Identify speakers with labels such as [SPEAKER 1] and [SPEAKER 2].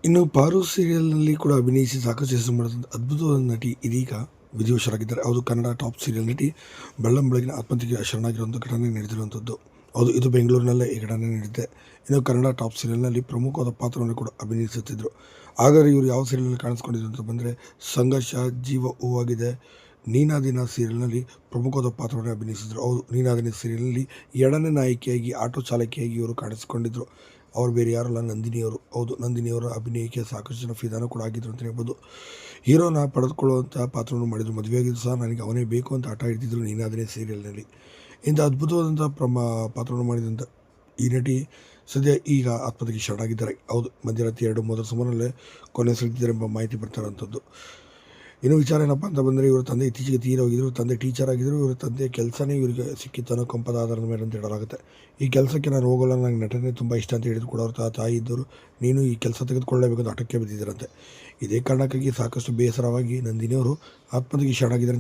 [SPEAKER 1] ಇನ್ನು ಪಾರು ಸೀರಿಯಲ್ನಲ್ಲಿ ಕೂಡ ಅಭಿನಯಿಸಿ ಸಾಕಷ್ಟು ಹೆಸರು ಮಾಡಿದಂಥ ಅದ್ಭುತವಾದ ನಟಿ ಇದೀಗ ವಿಧಿವಶರಾಗಿದ್ದಾರೆ. ಹೌದು, ಕನ್ನಡ ಟಾಪ್ ಸೀರಿಯಲ್ ನಟಿ ಬೆಳ್ಳಂ ಬೆಳಗಿನ ಆತ್ಮಹತ್ಯೆಗೆ ಶರಣಾಗಿರುವಂಥ ಘಟನೆ ನಡೆದಿರುವಂಥದ್ದು. ಹೌದು, ಇದು ಬೆಂಗಳೂರಿನಲ್ಲೇ ಈ ಘಟನೆ ನಡೆದಿದೆ. ಇನ್ನು ಕನ್ನಡ ಟಾಪ್ ಸೀರಿಯಲ್ನಲ್ಲಿ ಪ್ರಮುಖವಾದ ಪಾತ್ರವನ್ನು ಕೂಡ ಅಭಿನಯಿಸುತ್ತಿದ್ದರು. ಹಾಗಾದರೆ ಇವರು ಯಾವ ಸೀರಿಯಲ್ನಲ್ಲಿ ಕಾಣಿಸ್ಕೊಂಡಿದ್ರು ಅಂತ ಬಂದರೆ, ಸಂಘರ್ಷ, ಜೀವ ಹೂವಾಗಿದೆ, ನೀನಾದಿನ ಸೀರಿಯಲ್ನಲ್ಲಿ ಪ್ರಮುಖವಾದ ಪಾತ್ರವನ್ನು ಅಭಿನಯಿಸಿದರು. ಹೌದು, ನೀನಾದಿನ ಸೀರಿಯಲ್ನಲ್ಲಿ ಎರಡನೇ ನಾಯಕಿಯಾಗಿ ಆಟೋ ಚಾಲಕಿಯಾಗಿ ಇವರು ಕಾಣಿಸಿಕೊಂಡಿದ್ದರು. ಅವರು ಬೇರೆ ಯಾರಲ್ಲ, ನಂದಿನಿಯವರು. ಹೌದು, ನಂದಿನಿಯವರ ಅಭಿನಯಕ್ಕೆ ಸಾಕಷ್ಟು ಜನ ಫಿದಾನ ಕೂಡ ಆಗಿದ್ರು ಅಂತ ಹೇಳ್ಬೋದು. ಹೀರೋನ ಪಡೆದುಕೊಳ್ಳುವಂಥ ಪಾತ್ರವನ್ನು ಮಾಡಿದರು. ಮದುವೆಯಾಗಿದ್ದು ಸಹ ನನಗೆ ಅವನೇ ಬೇಕು ಅಂತ ಹಠ ಹಿಡಿದಿದ್ರು ನೀನಾದಿನ ಸೀರಿಯಲ್ನಲ್ಲಿ. ಇಂಥ ಅದ್ಭುತವಾದಂಥ ಪಾತ್ರವನ್ನು ಮಾಡಿದಂಥ ಈ ನಟಿ ಸದ್ಯ ಈಗ ಆತ್ಮಹತ್ಯೆಗೆ ಶರಣಾಗಿದ್ದಾರೆ. ಹೌದು, ಮಧ್ಯರಾತ್ರಿ 2-3 ಸುಮಾರಲ್ಲೇ ಕೊನೆ ಸೆಳೆದಿದ್ದಾರೆ ಎಂಬ ಮಾಹಿತಿ ಬರ್ತಾರಂಥದ್ದು. ಇನ್ನು ವಿಚಾರ ಏನಪ್ಪ ಅಂತ ಬಂದರೆ, ಇವರ ತಂದೆ ಇತ್ತೀಚೆಗೆ ತೀರಿ ಹೋಗಿದ್ರು. ತಂದೆ ಟೀಚರ್ ಆಗಿದ್ದರು. ಇವರ ತಂದೆ ಕೆಲಸನೇ ಇವರಿಗೆ ಸಿಕ್ಕಿತ್ತು ಅನ್ನೋ ಕಂಪದ ಆಧಾರದ ಮೇಲೆ ಅಂತ ಹೇಳಲಾಗುತ್ತೆ. ಈ ಕೆಲಸಕ್ಕೆ ನಾನು ಹೋಗೋಲ್ಲ, ನನಗೆ ನಟನೆ ತುಂಬ ಇಷ್ಟ ಅಂತ ಹೇಳಿದ್ರು ಕೂಡ ಅವ್ರ ತಾಯಿ ಇದ್ದರು, ನೀನು ಈ ಕೆಲಸ ತೆಗೆದುಕೊಳ್ಳಲೇಬೇಕು ಅಂತ ಹಠಕ್ಕೆ ಬಿದ್ದಿದ್ದರಂತೆ. ಇದೇ ಕಾರಣಕ್ಕಾಗಿ ಸಾಕಷ್ಟು ಬೇಸರವಾಗಿ ನಂದಿನಿಯವರು ಆತ್ಮಹತ್ಯೆಗೆ ಶರಣಾಗಿದ್ದಾರೆ.